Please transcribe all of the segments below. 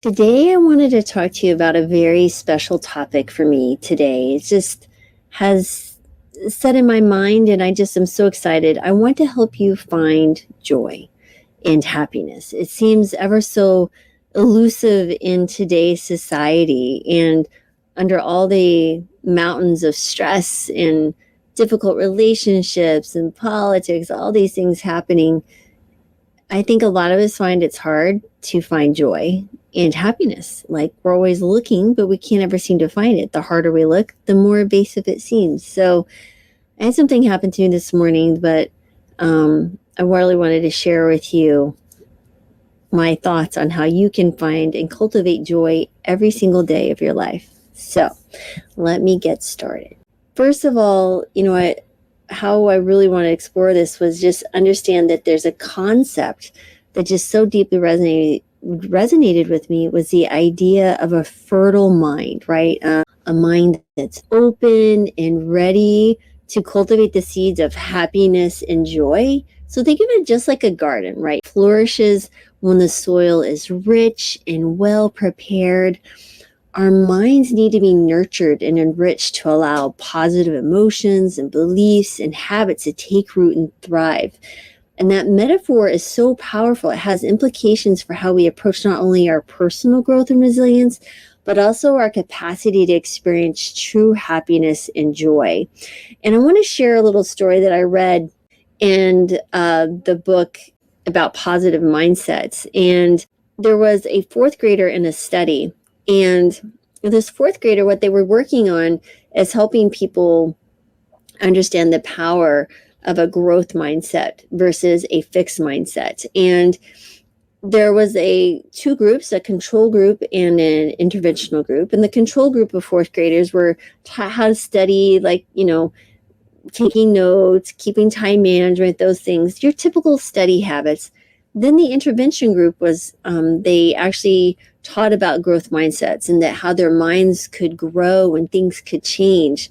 Today, I wanted to talk to you about a very special topic for me today. It just has set in my mind, and I just am so excited. I want to help you find joy and happiness. It seems ever so elusive in today's society, and under all the mountains of stress and difficult relationships and politics, all these things happening. I think a lot of us find it's hard to find joy and happiness. Like we're always looking, but we can't ever seem to find it. The harder we look, the more evasive it seems. So I had something happen to me this morning, but I really wanted to share with you my thoughts on how you can find and cultivate joy every single day of your life. So let me get started. First of all, how I really want to explore this was just understand that there's a concept that just so deeply resonated with me was the idea of a fertile mind, right? A mind that's open and ready to cultivate the seeds of happiness and joy. So think of it just like a garden, right? Flourishes when the soil is rich and well prepared. Our minds need to be nurtured and enriched to allow positive emotions and beliefs and habits to take root and thrive. And that metaphor is so powerful. It has implications for how we approach not only our personal growth and resilience, but also our capacity to experience true happiness and joy. And I want to share a little story that I read in the book about positive mindsets. And there was a fourth grader in a study. And this fourth grader, what they were working on is helping people understand the power of a growth mindset versus a fixed mindset. And there was two groups, a control group and an interventional group. And the control group of fourth graders were taught how to study, taking notes, keeping time management, those things, your typical study habits. Then the intervention group was, they actually taught about growth mindsets and that how their minds could grow and things could change.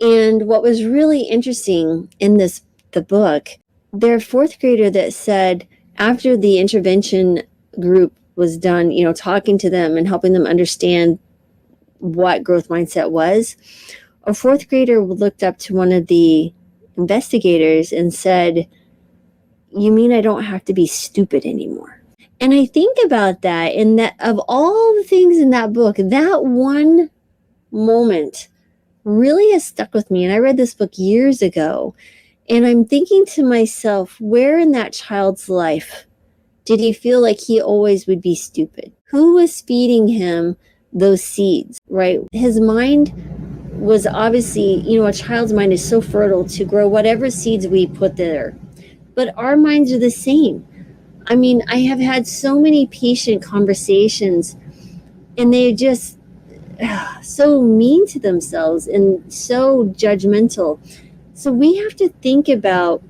And what was really interesting in the book, their fourth grader that said after the intervention group was done, talking to them and helping them understand what growth mindset was, a fourth grader looked up to one of the investigators and said, "You mean I don't have to be stupid anymore?" And I think about that, and that of all the things in that book, that one moment really has stuck with me. And I read this book years ago, and I'm thinking to myself, where in that child's life did he feel like he always would be stupid? Who was feeding him those seeds, right? His mind was obviously, a child's mind is so fertile to grow whatever seeds we put there. But our minds are the same. I mean, I have had so many patient conversations, and they're just so mean to themselves and so judgmental. So we have to think about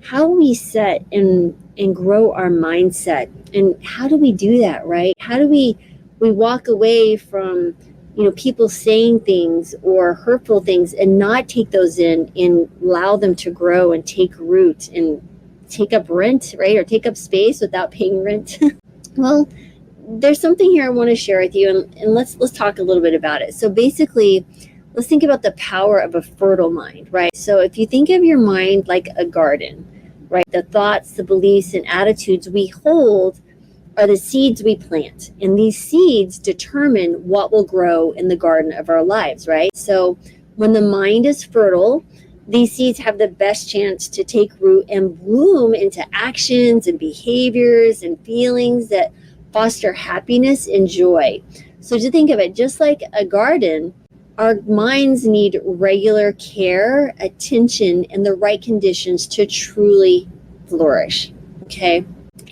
how we set and grow our mindset, and how do we do that, right? How do we walk away from people saying things or hurtful things and not take those in and allow them to grow and take root and take up rent, right? Or take up space without paying rent. Well, there's something here I want to share with you, and let's talk a little bit about it. So basically, let's think about the power of a fertile mind, right? So if you think of your mind like a garden, right? The thoughts, the beliefs, and attitudes we hold are the seeds we plant. And these seeds determine what will grow in the garden of our lives, right? So when the mind is fertile, these seeds have the best chance to take root and bloom into actions and behaviors and feelings that foster happiness and joy. So to think of it, just like a garden, our minds need regular care, attention, and the right conditions to truly flourish, okay?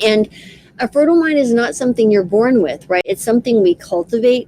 And a fertile mind is not something you're born with, right? It's something we cultivate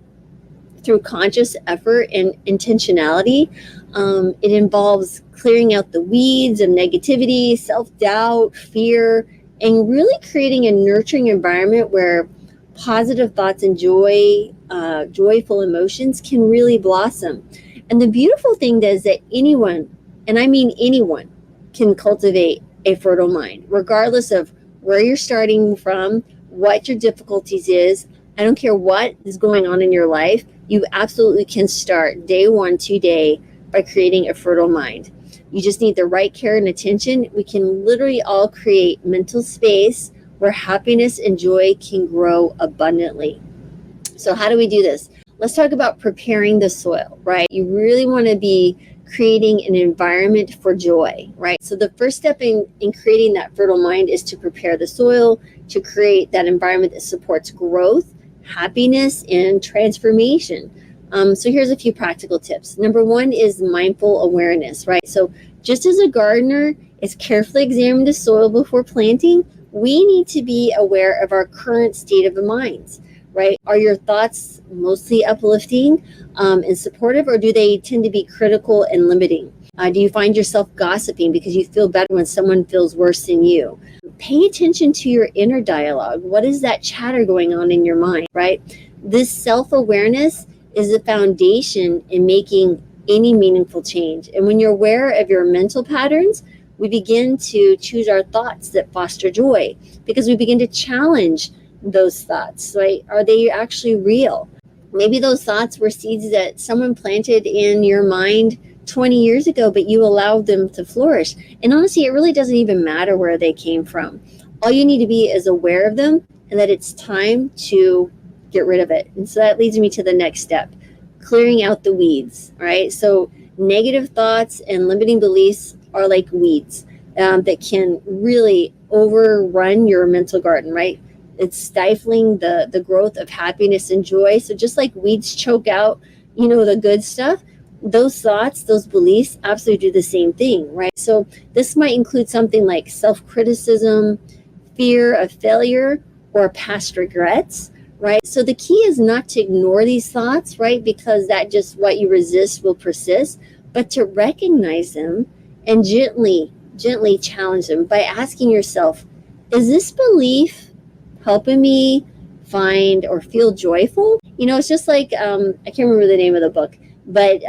through conscious effort and intentionality. It involves clearing out the weeds of negativity, self-doubt, fear, and really creating a nurturing environment where positive thoughts and joyful emotions can really blossom. And the beautiful thing is that anyone, and I mean anyone, can cultivate a fertile mind, regardless of where you're starting from, what your difficulties is, I don't care what is going on in your life, you absolutely can start day one today by creating a fertile mind. You just need the right care and attention. We can literally all create mental space where happiness and joy can grow abundantly. So, how do we do this? Let's talk about preparing the soil, right? You really want to be creating an environment for joy, right? So, the first step in creating that fertile mind is to prepare the soil, to create that environment that supports growth, happiness, and transformation. So, here's a few practical tips. Number one is mindful awareness, right? So, just as a gardener is carefully examining the soil before planting, we need to be aware of our current state of mind, right? Are your thoughts mostly uplifting and supportive, or do they tend to be critical and limiting? Do you find yourself gossiping because you feel better when someone feels worse than you? Pay attention to your inner dialogue. What is that chatter going on in your mind, right? This self-awareness is the foundation in making any meaningful change. And when you're aware of your mental patterns, we begin to choose our thoughts that foster joy, because we begin to challenge those thoughts, right? Are they actually real? Maybe those thoughts were seeds that someone planted in your mind 20 years ago, but you allowed them to flourish. And honestly, it really doesn't even matter where they came from. All you need to be is aware of them and that it's time to get rid of it. And so that leads me to the next step, clearing out the weeds, right? So negative thoughts and limiting beliefs are like weeds that can really overrun your mental garden, right? It's stifling the growth of happiness and joy. So just like weeds choke out, the good stuff, those thoughts, those beliefs absolutely do the same thing, right? So this might include something like self-criticism, fear of failure, or past regrets, right? So the key is not to ignore these thoughts, right? Because that just what you resist will persist, but to recognize them and gently challenge them by asking yourself, is this belief helping me find or feel joyful? It's just like, I can't remember the name of the book, but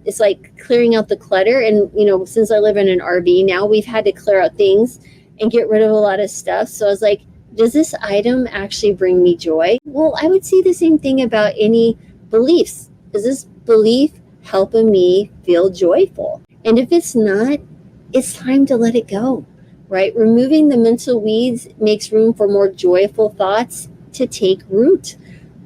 it's like clearing out the clutter. And, since I live in an RV now, we've had to clear out things and get rid of a lot of stuff. So I was like, does this item actually bring me joy? Well, I would say the same thing about any beliefs. Is this belief helping me feel joyful? And if it's not, it's time to let it go, right? Removing the mental weeds makes room for more joyful thoughts to take root.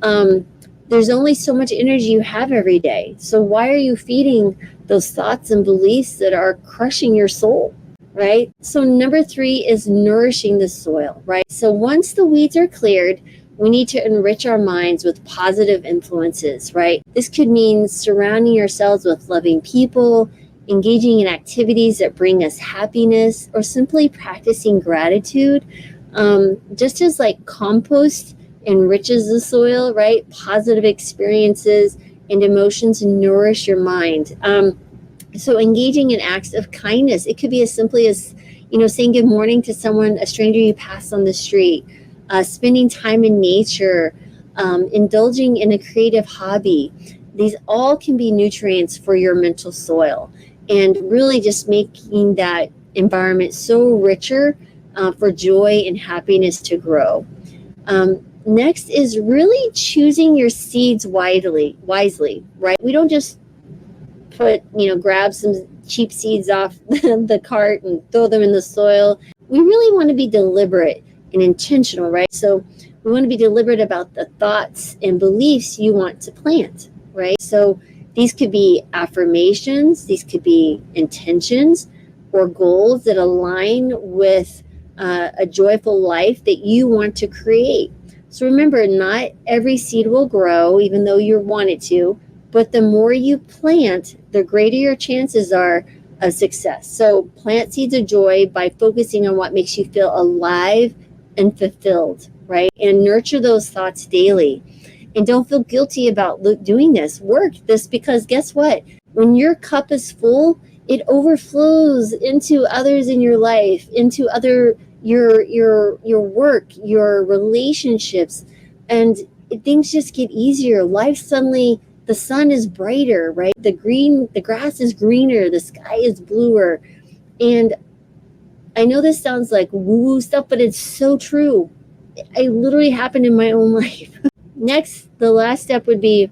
There's only so much energy you have every day. So why are you feeding those thoughts and beliefs that are crushing your soul, right? So number 3 is nourishing the soil, right? So once the weeds are cleared, we need to enrich our minds with positive influences, right? This could mean surrounding ourselves with loving people, engaging in activities that bring us happiness, or simply practicing gratitude. Just as like compost enriches the soil, right? Positive experiences and emotions nourish your mind. So engaging in acts of kindness, it could be as simply as, saying good morning to someone, a stranger you pass on the street, spending time in nature, indulging in a creative hobby. These all can be nutrients for your mental soil, and really just making that environment so richer for joy and happiness to grow. Next is really choosing your seeds wisely, right? We don't just grab some cheap seeds off the cart and throw them in the soil. We really want to be deliberate and intentional, right? So we want to be deliberate about the thoughts and beliefs you want to plant, right? So these could be affirmations, these could be intentions or goals that align with a joyful life that you want to create. So remember, not every seed will grow, even though you want it to, but the more you plant, the greater your chances are of success. So plant seeds of joy by focusing on what makes you feel alive and fulfilled, right? And nurture those thoughts daily. And don't feel guilty about doing this. Work this, because guess what? When your cup is full, it overflows into others in your life, into your work, your relationships, and things just get easier. Life suddenly, the sun is brighter, right? The grass is greener, the sky is bluer. And I know this sounds like woo-woo stuff, but it's so true. It literally happened in my own life. Next, the last step would be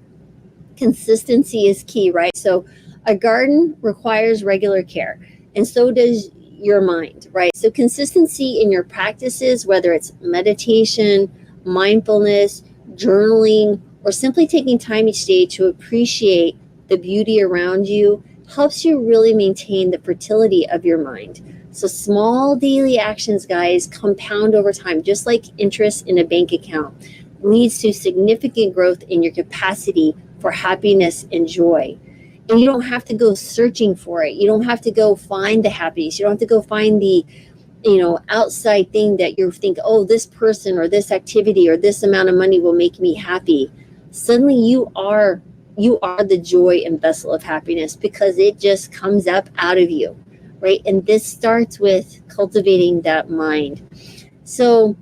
consistency is key, right? So a garden requires regular care, and so does your mind, right? So consistency in your practices, whether it's meditation, mindfulness, journaling, or simply taking time each day to appreciate the beauty around you, helps you really maintain the fertility of your mind. So small daily actions, guys, compound over time, just like interest in a bank account, leads to significant growth in your capacity for happiness and joy. And you don't have to go searching for it. You don't have to go find the happiness. You don't have to go find the, outside thing that you think, oh, this person or this activity or this amount of money will make me happy. Suddenly you are the joy and vessel of happiness, because it just comes up out of you, right? And this starts with cultivating that mind. So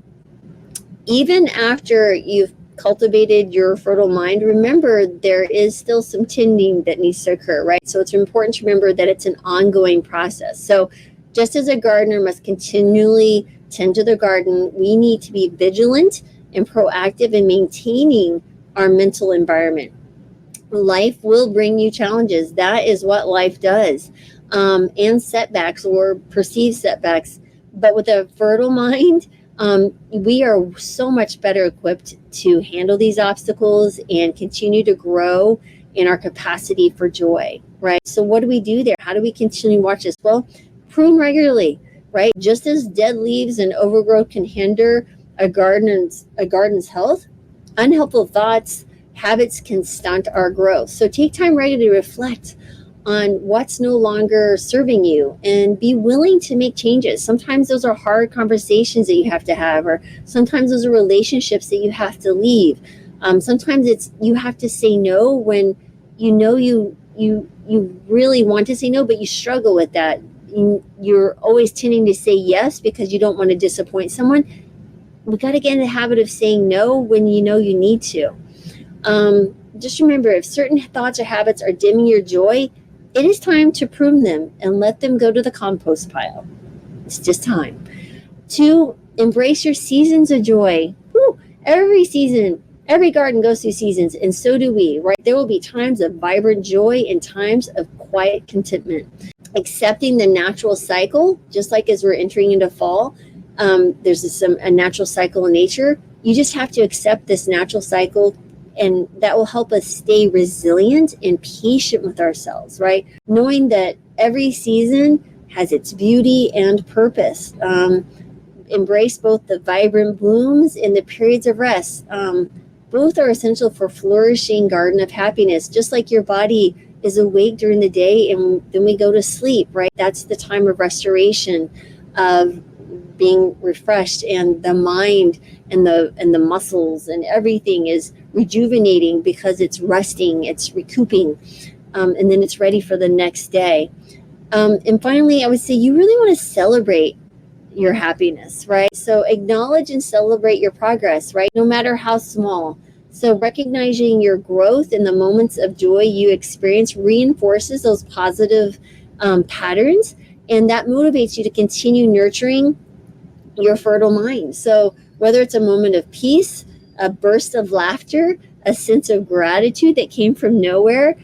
even after you've cultivated your fertile mind, remember there is still some tending that needs to occur, right? So it's important to remember that it's an ongoing process. So just as a gardener must continually tend to the garden, we need to be vigilant and proactive in maintaining our mental environment. Life will bring you challenges. That is what life does, and setbacks or perceived setbacks. But with a fertile mind, we are so much better equipped to handle these obstacles and continue to grow in our capacity for joy, right? So, what do we do there? How do we continue to watch this? Well, prune regularly, right? Just as dead leaves and overgrowth can hinder a garden's health, unhelpful thoughts, habits can stunt our growth. So take time regularly to reflect on what's no longer serving you and be willing to make changes. Sometimes those are hard conversations that you have to have, or sometimes those are relationships that you have to leave. Sometimes it's you have to say no when you really want to say no, but you struggle with that. You're always tending to say yes because you don't want to disappoint someone. We got to get in the habit of saying no when you know you need to. Just remember, if certain thoughts or habits are dimming your joy, it is time to prune them and let them go to the compost pile. It's just time. 2, embrace your seasons of joy. Woo! Every season, every garden goes through seasons, and so do we, right? There will be times of vibrant joy and times of quiet contentment. Accepting the natural cycle, just like as we're entering into fall, there's a natural cycle in nature. You just have to accept this natural cycle, and that will help us stay resilient and patient with ourselves, right? Knowing that every season has its beauty and purpose. Embrace both the vibrant blooms and the periods of rest. Both are essential for flourishing garden of happiness, just like your body is awake during the day and then we go to sleep, right? That's the time of restoration, of being refreshed, and the mind and the muscles and everything is rejuvenating because it's resting, it's recouping, and then it's ready for the next day. And finally, I would say you really want to celebrate your happiness, right? So acknowledge and celebrate your progress, right? No matter how small. So recognizing your growth in the moments of joy you experience reinforces those positive patterns, and that motivates you to continue nurturing your fertile mind. So whether it's a moment of peace, a burst of laughter, a sense of gratitude that came from nowhere,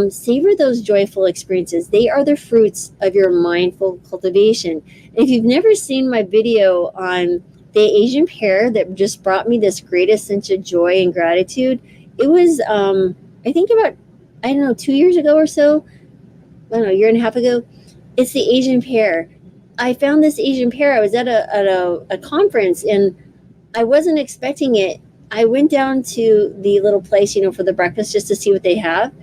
savor those joyful experiences. They are the fruits of your mindful cultivation. If you've never seen my video on the Asian pear that just brought me this greatest sense of joy and gratitude, it was, I think about, I don't know, 2 years ago or so, I don't know, a year and a half ago. It's the Asian pear. I found this Asian pear. I was at a conference and I wasn't expecting it. I went down to the little place, for the breakfast just to see what they have.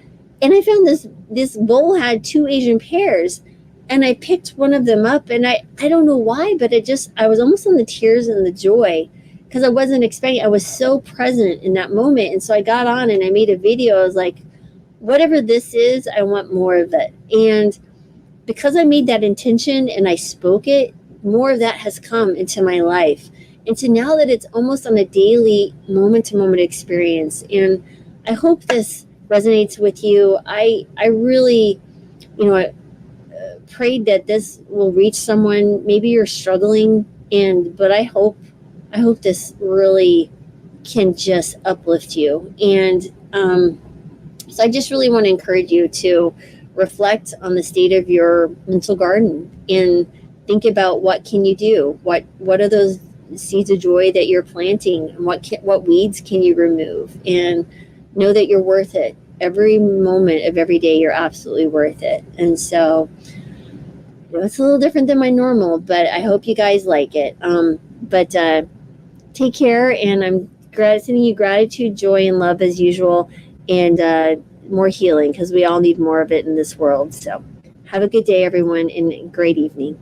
And I found this bowl had 2 Asian pears, and I picked one of them up, and I don't know why, but I was almost in the tears and the joy because I wasn't expecting. I was so present in that moment. And so I got on and I made a video. I was like, whatever this is, I want more of it. And because I made that intention and I spoke it, more of that has come into my life. And so now that it's almost on a daily moment to moment experience. And I hope this resonates with you. I really, I prayed that this will reach someone. Maybe you're struggling, but I hope this really can just uplift you. And so I just really want to encourage you to reflect on the state of your mental garden and think about what can you do, what are those seeds of joy that you're planting, and what weeds can you remove, and know that you're worth it. Every moment of every day, you're absolutely worth it. And so, it's a little different than my normal, but I hope you guys like it. But take care, and I'm sending you gratitude, joy, and love as usual, and more healing, because we all need more of it in this world. So have a good day, everyone, and a great evening.